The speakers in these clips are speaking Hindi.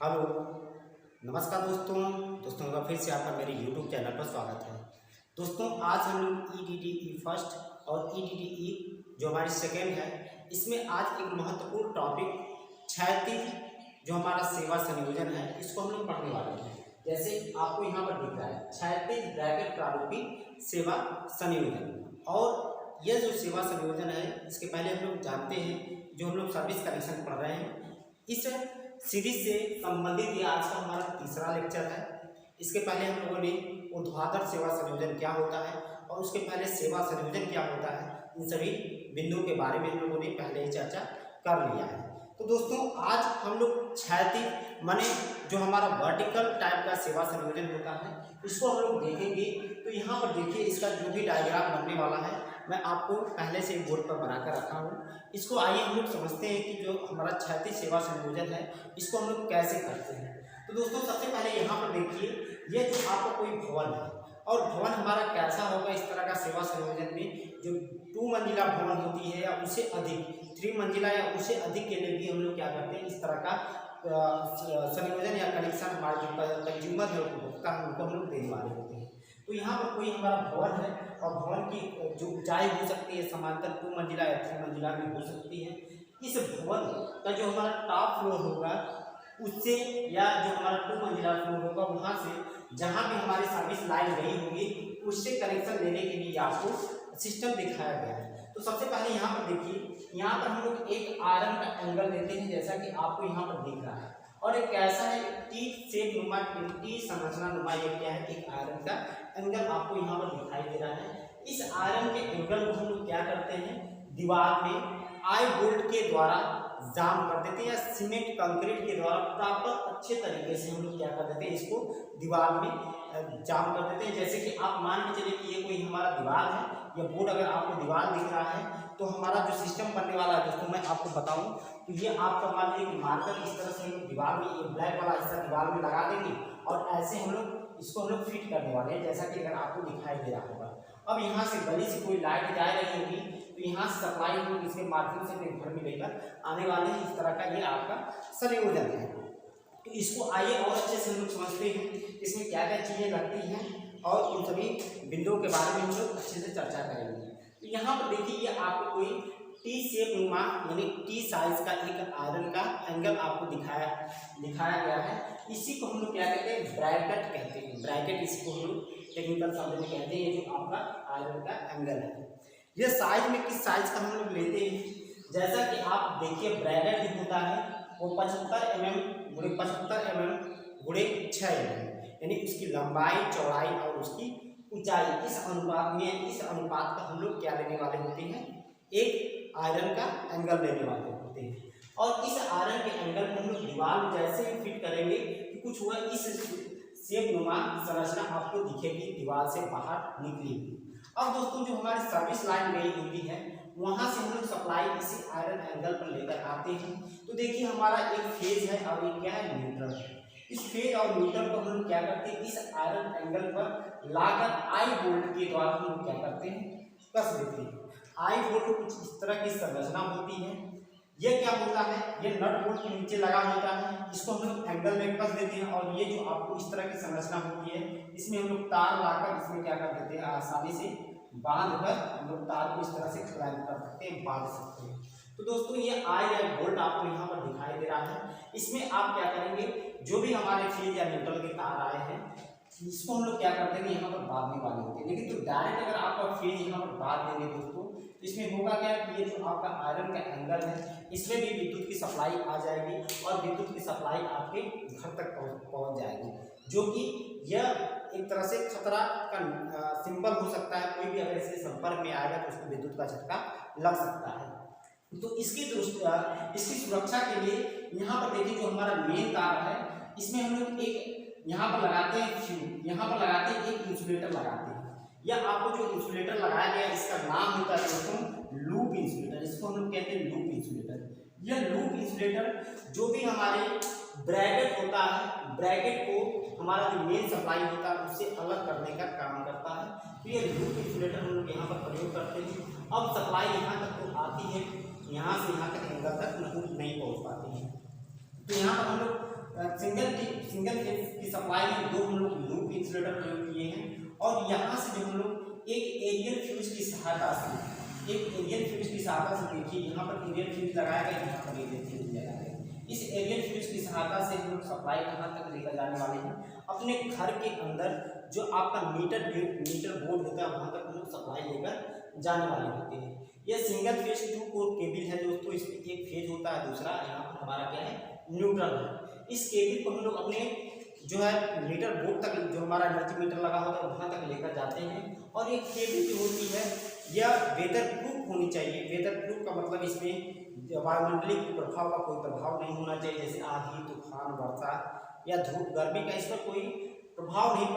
हेलो, नमस्कार दोस्तों का फिर से आपका मेरे YouTube चैनल पर स्वागत है। दोस्तों आज हम लोग EDDE फर्स्ट और EDDE जो हमारी सेकेंड है, इसमें आज एक महत्वपूर्ण टॉपिक क्षैतिज जो हमारा सेवा संयोजन है इसको हम लोग पढ़ने वाले हैं। जैसे आपको यहाँ पर दिख रहा है क्षैतिज ब्रैकेट प्रारूपी सेवा संयोजन। और यह जो सेवा संयोजन है इसके पहले हम लोग जानते हैं, जो हम लोग सर्विस कनेक्शन पढ़ रहे हैं, इस सीरीज से संबंधित ये आज का हमारा तीसरा लेक्चर है। इसके पहले हम लोगों ने ऊर्ध्वाधर सेवा संयोजन क्या होता है और उसके पहले सेवा संयोजन क्या होता है, इन सभी बिंदुओं के बारे में हम लोगों ने पहले ही चर्चा कर लिया है। तो दोस्तों आज हम लोग क्षैतिज माने जो हमारा वर्टिकल टाइप का सेवा संयोजन होता है इसको हम लोग देखेंगे। तो यहाँ पर देखिए, इसका जो भी डायग्राम बनने वाला है मैं आपको पहले से बोर्ड पर बनाकर रखा हूँ। इसको आइए हम लोग समझते हैं कि जो हमारा क्षैतिज सेवा संयोजन है इसको हम लोग कैसे करते हैं। तो दोस्तों सबसे पहले यहाँ पर देखिए, ये जो आपका कोई भवन है और भवन हमारा कैसा होगा, इस तरह का सेवा संयोजन में जो 2 मंजिला भवन होती है या उससे अधिक 3 मंजिला या उससे अधिक के लिए भी हम लोग क्या करते हैं, इस तरह का संयोजन या कनेक्शन हमारे जो कंज्यूमर है उपभोक्ता है उनको हम लोग देने वाले होते हैं। तो यहाँ पर कोई हमारा भवन है और भवन की जो ऊंचाई हो सकती है समांतर 2 मंजिला या 3 मंजिला में हो सकती है। इस भवन का जो हमारा टॉप फ्लोर होगा उससे या जो हमारा 2 मंजिला फ्लोर होगा वहाँ से जहाँ भी हमारी सर्विस लाइन गई होगी उससे कनेक्शन लेने के लिए आपको सिस्टम दिखाया गया है। तो सबसे पहले यहाँ पर देखिए, यहाँ पर हम लोग एक आयरन का एंगल लेते हैं जैसा कि आपको यहाँ पर दिख रहा है, और एक कैसा है टी शेप नुमा टी संरचना नुमा ये क्या है, एक आयरन का एंगल आपको यहाँ पर दिखाई दे रहा है। इस आयरन के एंगल को हम लोग क्या करते हैं, दीवार में आई बोल्ट के द्वारा जाम कर देते हैं या सीमेंट कंक्रीट के द्वारा प्रॉपर अच्छे तरीके से हम लोग क्या कर देते हैं, इसको दीवार में जाम कर देते हैं। जैसे कि आप मान के चलिए कि ये कोई हमारा दीवार है, ये बोर्ड अगर आपको दीवार दिख रहा है तो हमारा जो सिस्टम बनने वाला है दोस्तों मैं आपको बताऊं तो ये आपका मान लीजिए कि मार्कर इस तरह से दीवार में ये ब्लैक वाला हिस्सा दीवार में लगा देंगे और ऐसे हम लोग इसको हम लोग फिट करने वाले हैं, जैसा कि अगर आपको दिखाई दे रहा होगा। अब यहाँ से गली से कोई लाइट जा रही होगी तो यहाँ से सप्लाई हम लोग इसके माध्यम से अपने घर में लेकर आने वाले हैं। इस तरह का ये आपका संयोजन है। तो इसको आइए और अच्छे से हम लोग समझते हैं इसमें क्या क्या चीज़ें लगती हैं और उन सभी बिंदुओं के बारे में हम लोग अच्छे से चर्चा करेंगे। तो यहाँ पर देखिए, ये आपको कोई टी शेप नुमा यानी टी साइज का एक आयरन का एंगल आपको दिखाया गया है। इसी को हम लोग क्या कहते हैं, ब्रैकेट कहते हैं। ब्रैकेट इसको हम लोग टेक्निकल शब्द में कहते हैं। ये जो आपका आयरन का एंगल है, ये साइज में किस साइज का हम लोग लेते हैं, जैसा कि आप देखिए ब्रैकेट जो होता है वो 75 mm गुणे 75 mm गुणे 6 mm यानी उसकी लंबाई चौड़ाई और उसकी ऊंचाई इस अनुपात का हम लोग क्या लेने वाले होते हैं, एक आयरन का एंगल लेने वाले होते हैं। और इस आयरन के एंगल को हम लोग दीवार में जैसे ही फिट करेंगे कि कुछ हुआ इस शेप नुमा संरचना आपको दिखेगी दीवार से बाहर निकली हुई। अब दोस्तों जो हमारी सर्विस लाइन गई होती है वहां से हम लोग सप्लाई इसी आयरन एंगल पर लेकर आते हैं। तो देखिए हमारा एक फेज है और एक क्या है, न्यूट्रल है। इस फेज और न्यूट्रल को हम लोग क्या करते हैं, इस आयरन एंगल पर लाकर आई बोल्ट के द्वारा हम लोग क्या करते हैं, कस देते हैं। आई बोल्ट कुछ इस तरह की संरचना होती है। ये क्या होता है, ये नट बोल्ट के नीचे लगा होता है, इसको हम लोग एंगल में कस देते हैं। और ये जो आपको इस तरह की संरचना होती है इसमें हम लोग तार लाकर इसमें क्या कर देते हैं, आसानी से बांध कर हम लोग तार को इस तरह से क्लैंप कर सकते हैं, बांध सकते हैं। तो दोस्तों ये आई या बोल्ट आपको यहाँ पर दिखाई दे रहा है। इसमें आप क्या करेंगे, जो भी हमारे फेज या न्यूट्रल के तार आए हैं इसको हम लोग क्या करते हैं, यहाँ पर बांधने वाले होते हैं। लेकिन तो डायरेक्ट अगर आपका फेज यहाँ पर बांध देंगे दोस्तों तो इसमें होगा क्या कि ये जो आपका आयरन का एंगल है इसमें भी विद्युत की सप्लाई आ जाएगी और विद्युत की सप्लाई आपके घर तक पहुँच जाएगी, जो कि यह एक तरह से खतरा का सिंबल हो सकता है। कोई भी अगर इसके संपर्क में आएगा तो उसको विद्युत का झटका लग सकता है। तो इसकी सुरक्षा के लिए यहाँ पर देखिए जो हमारा मेन तार है इसमें हम लोग एक यहाँ पर लगाते हैं फ्यूज, यहाँ पर लगाते हैं एक इंसुलेटर लगाते हैं। या आपको जो इंसुलेटर लगाया गया इसका नाम होता है दोस्तों लूप इंसुलेटर, इसको हम लोग कहते हैं लूप इंसुलेटर। यह लूप इंसुलेटर जो भी हमारे ब्रैकेट होता है, ब्रैकेट को हमारा जो मेन सप्लाई होता है उससे अलग करने का काम करता है। तो ये लूप इंसुलेटर हम लोग यहाँ पर प्रयोग करते हैं। अब सप्लाई यहाँ तक तो आती है, यहाँ से यहाँ तक एंगल तक नहीं पहुँच पाती है। तो यहाँ पर हम लोग सिंगल फेज की सप्लाई में 2 हम लोग लूप इंसुलेटर प्रयोग किए हैं और यहाँ से जो हम लोग एक एरियल फ्यूज की सहायता से देखिए यहाँ पर एरियल फ्यूज लगाया गया, यहाँ पर एरियल फ्यूज लगाया गया। इस एरियल फ्यूज की सहायता से हम लोग सप्लाई कहाँ तक लेकर जाने वाले हैं, अपने घर के अंदर जो आपका मीटर बोर्ड होता है वहाँ तक हम लोग सप्लाई लेकर जाने वाले होते हैं। यह सिंगल फेज 2 कोर केबल है दोस्तों, इसमें एक फेज होता है, दूसरा यहाँ पर हमारा क्या है न्यूट्रल है। इस केबल को हम लोग अपने जो है मीटर बोर्ड तक, जो हमारा एनर्जी मीटर लगा होता है वहाँ तक लेकर जाते हैं। और एक केबल जो होती है यह वेदर प्रूफ होनी चाहिए। वेदर प्रूफ का मतलब इसमें वायुमंडलीय प्रभाव का कोई प्रभाव नहीं होना चाहिए, जैसे आंधी, तूफान, वर्षा या धूप, गर्मी का इस पर कोई प्रभाव नहीं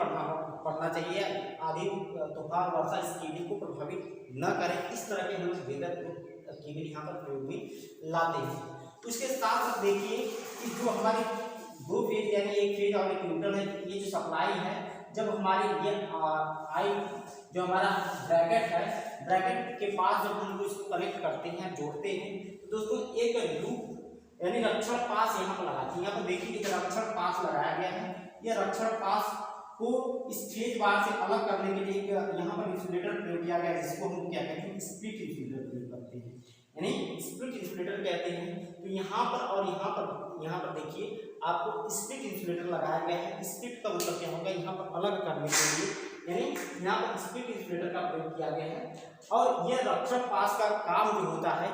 पड़ना चाहिए। आंधी, तूफान, वर्षा इस केबल को प्रभावित न करें, इस तरह के हम वेदर प्रूफ केबल यहाँ पर प्रयोग में लाते हैं। उसके साथ साथ देखिए कि जो हमारे 2 फेज यानी एक फेज और एक न्यूट्रल है, ये जो सप्लाई है जब हमारे ये जो हमारा ब्रैकेट के पास जब हम इसको कनेक्ट करते हैं, जोड़ते हैं, तो दोस्तों एक लूप यानी रक्षण पास यहाँ पर लगाते हैं। यहाँ पर देखिए एक रक्षण पास लगाया गया है। यह रक्षण पास को इस फेज बार से अलग करने के लिए यहाँ पर इंसुलेटर प्रयोग किया गया है, जिसको हम क्या कहते हैं स्प्लिट इंसुलेटर प्रयोग करते हैं, यानी स्प्लिट इंसुलेटर कहते हैं। तो यहाँ पर और यहाँ पर देखिए आपको स्प्लिट इंसुलेटर लगाया गया है। स्प्लिट का मतलब क्या होगा, यहाँ पर अलग करने के लिए, यानी यहाँ पर स्प्लिट इंसुलेटर का प्रयोग किया गया है। और यह रक्षण पास का काम जो होता है,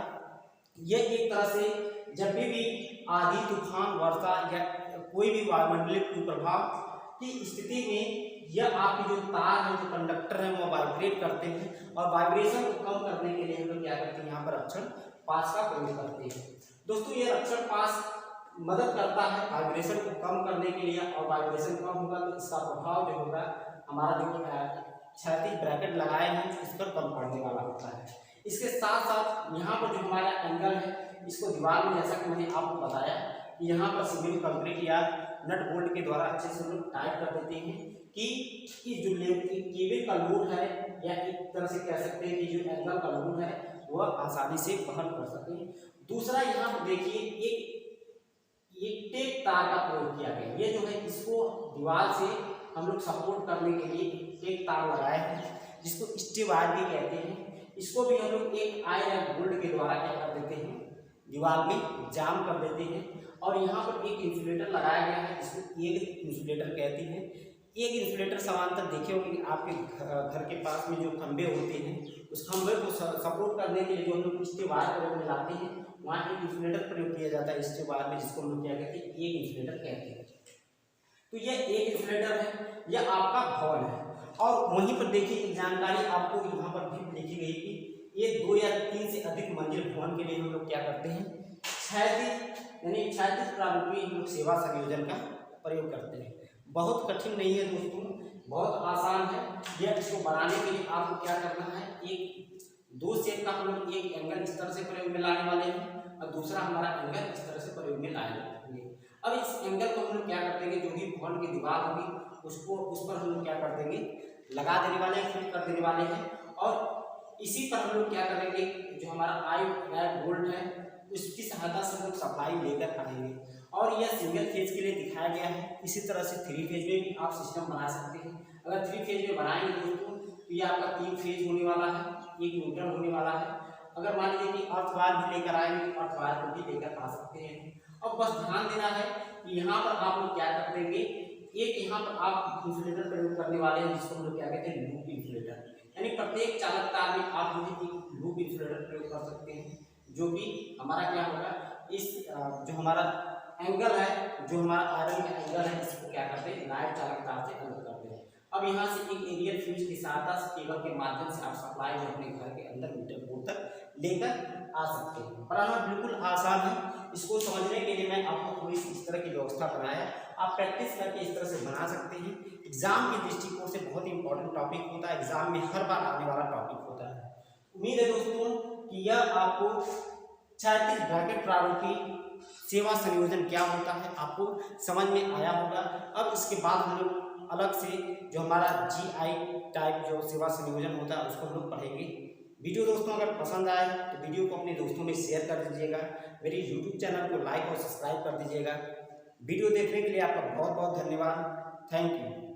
यह एक तरह से जब भी आंधी, तूफान, वर्षा या कोई भी वायुमंडलीय कुप्रभाव की स्थिति में यह आपके जो तार है, जो कंडक्टर है, वो वाइब्रेट करते हैं और वाइब्रेशन को कम करने के लिए हम लोग क्या करते हैं, यहाँ पर रक्षण पास का प्रयोग करते हैं। दोस्तों ये रक्षण पास मदद करता है वाइब्रेशन को कम करने के लिए, और वाइब्रेशन कम होगा तो इसका प्रभाव जो होगा हमारा जो क्षैतिज ब्रैकेट लगाए हैं इस पर कम पड़ने वाला होता है। इसके साथ साथ यहाँ पर जो हमारा एंगल है, इसको दीवार में जैसा कि मैंने आपको बताया कि यहाँ पर सीमेंट कंक्रीट या नट बोल्ट के द्वारा अच्छे से लोग टाइट कर देते हैं कि जो केबल का लोड है, या एक तरह से कह सकते हैं कि जो एंगल का लोड है वह आसानी से वहन कर सके। दूसरा यहाँ पर देखिए एक टेप तार का प्रयोग किया गया। ये जो है इसको दीवार से हम लोग सपोर्ट करने के लिए टेप तार लगाए हैं, जिसको स्टे वायर भी कहते हैं। इसको भी हम लोग एक आयरन बोल्ट के द्वारा क्या कर देते हैं, दीवार में जाम कर देते हैं। और यहाँ पर एक इंसुलेटर लगाया गया है, जिसको एक इंसुलेटर कहते हैं। एक इंसुलेटर समांतर देखे होंगे आपके घर के पास में जो खंभे होते हैं, उस खंभे को सपोर्ट करने के लिए जो हम लोग स्टे वायर प्रयोग में लाते हैं, वहाँ एक इंसुलेटर प्रयोग किया जाता है स्टे वायर में, जिसको हम लोग क्या कहते हैं, एक इंसुलेटर कहते हैं। तो यह एक इंसुलेटर है, यह आपका भवन है। और वहीं पर देखिए एक जानकारी आपको यहाँ पर भी लिखी गई कि ये 2 या 3 से अधिक मंजिल भवन के लिए हम लोग क्या करते हैं, क्षैतिज प्रारूपी हम लोग सेवा संयोजन का प्रयोग करते हैं। बहुत कठिन नहीं है दोस्तों, बहुत आसान है। यह इसको बनाने के लिए आपको क्या करना है, एक 2 शेप का हम लोग एक एंगल इस तरह से प्रयोग में लाने वाले हैं और दूसरा हमारा एंगल इस तरह से प्रयोग में लाएंगे। अब इस एंगल को हम लोग क्या कर देंगे, जो भी भवन की दीवार होगी उसको उस पर हम लोग क्या कर देंगे, लगा देने वाले हैं, फिट कर देने वाले हैं। और इसी पर हम लोग क्या करेंगे, जो हमारा आयरन बोल्ट है उसकी सहायता से हम लोग सप्लाई लेकर आएंगे। और यह सिंगल फेज के लिए दिखाया गया है। इसी तरह से 3 फेज में भी आप सिस्टम बना सकते हैं। अगर 3 फेज में बनाएंगे दोस्तों तो ये आपका 3 फेज होने वाला है, एक न्यूट्रल होने वाला है। अगर मान लीजिए कि अर्थ वायर भी लेकर आएंगे तो अर्थ वायर को भी लेकर आ सकते हैं। अब बस ध्यान देना है कि यहाँ पर आप लोग क्या कर देंगे, एक यहाँ पर आप इंसुलेटर प्रयोग करने वाले हैं, जिसको हम लोग क्या कहते हैं लूप इंसुलेटर, यानी प्रत्येक चालक तार में आप जो है एक लूप इंसुलेटर प्रयोग कर सकते हैं, जो कि हमारा क्या होगा, इस जो हमारा एंगल है, जो हमारा आयरन का एंगल है, इसको क्या करते हैं लाइट चालक तार से अलग करते हैं। अब यहाँ से एक एरियल फ्यूज की सहायता से केबल के माध्यम से आप सप्लाई जो अपने घर के अंदर मीटर बोर्ड तक लेकर आ सकते हैं। बनाना बिल्कुल आसान है। इसको समझने के लिए मैं आपको थोड़ी सी इस तरह की व्यवस्था बनाया, आप प्रैक्टिस करके इस तरह से बना सकते हैं। एग्जाम के दृष्टिकोण से बहुत इंपॉर्टेंट टॉपिक होता है, एग्जाम में हर बार आने वाला टॉपिक होता है। उम्मीद है दोस्तों कि यह आपको क्षैतिज ब्रैकेट प्रारूपी सेवा संयोजन क्या होता है आपको समझ में आया होगा। अब इसके बाद हम लोग अलग से जो हमारा GI टाइप जो सेवा संयोजन होता है उसको हम लोग पढ़ेंगे। वीडियो दोस्तों अगर पसंद आए तो वीडियो को अपने दोस्तों में शेयर कर दीजिएगा। मेरे YouTube चैनल को लाइक और सब्सक्राइब कर दीजिएगा। वीडियो देखने के लिए आपका बहुत बहुत धन्यवाद। Thank you.